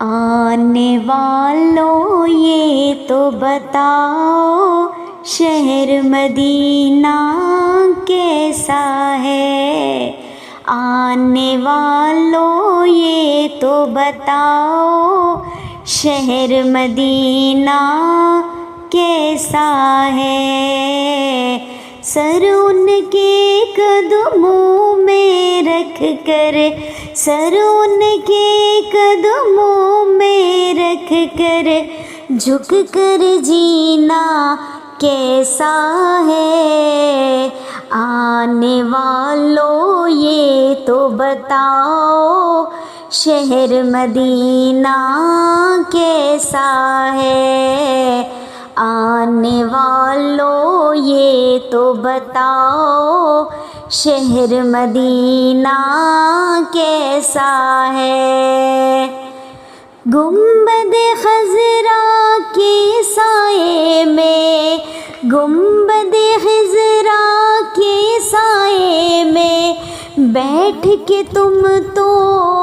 آنے والوں یہ تو بتاؤ شہر مدینہ کیسا ہے، آنے والوں یہ تو بتاؤ شہر مدینہ کیسا ہے، سر ان کے قدموں میں رکھ کر، سر ان کے قدموں میں رکھ کر جھک کر جینا کیسا ہے، آنے والوں یہ تو بتاؤ شہر مدینہ کیسا ہے، آنے والوں یہ تو بتاؤ شہر مدینہ کیسا ہے، گنبد خضرا کے سائے میں، گنبد خضرا کے سائے میں بیٹھ کے تم تو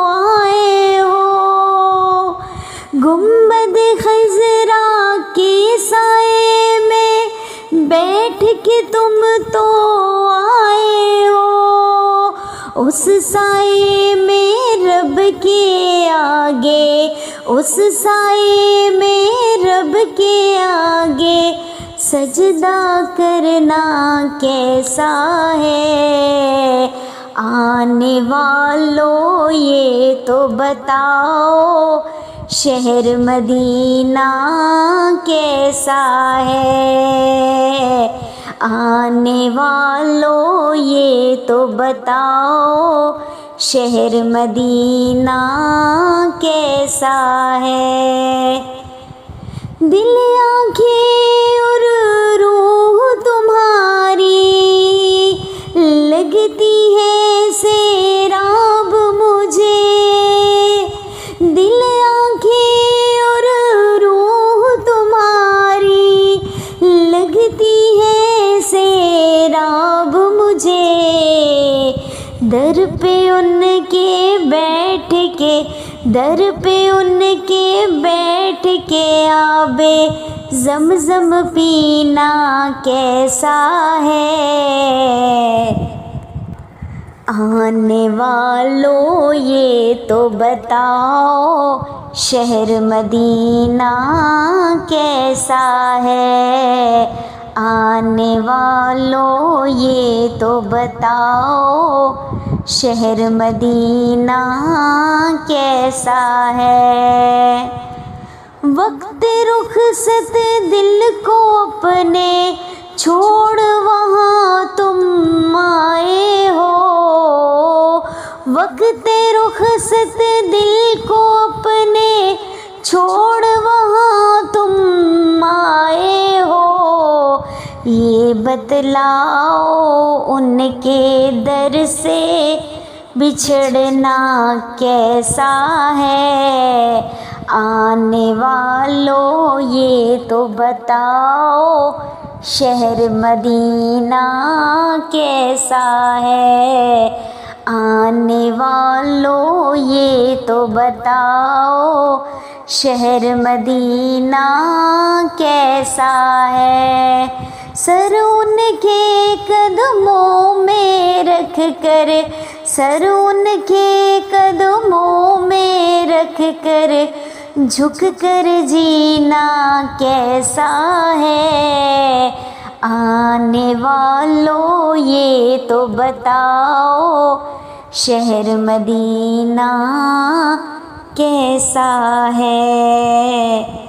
آئے ہو، گنبد خضرا کے سائے میں بیٹھ کے تم تو آئے ہو، اس سائے میں رب کے آگے، اس سائے میں رب کے آگے سجدہ کرنا کیسا ہے، آنے والوں یہ تو بتاؤ شہر مدینہ کیسا ہے، آنے والوں یہ تو بتاؤ شہر مدینہ کیسا ہے، دل آنکھیں اور روح تمہاری لگتی ہے سیراب مجھے، دل آنکھیں اور روح تمہاری لگتی ہے سیراب مجھے، در پہ ان کے بیٹھ کے، در پہ ان کے بیٹھ کے آب زمزم پینا کیسا ہے، آنے والوں یہ تو بتاؤ شہر مدینہ کیسا ہے، آنے والوں یہ تو بتاؤ شہر مدینہ کیسا ہے، وقت رخصت دل کو اپنے چھوڑ وہاں تم آئے ہو، وقت رخصت دل کو اپنے چھوڑ وہاں تم آئے ہو، یہ بتلاؤ ان کے در سے بچھڑنا کیسا ہے، آنے والوں یہ تو بتاؤ شہر مدینہ کیسا ہے، آنے والوں یہ تو بتاؤ شہر مدینہ کیسا ہے، سر ان کے قدموں میں رکھ کر، سر ان کے قدموں میں رکھ کر جھک کر جینا کیسا ہے، آنے والوں یہ تو بتاؤ شہر مدینہ کیسا ہے۔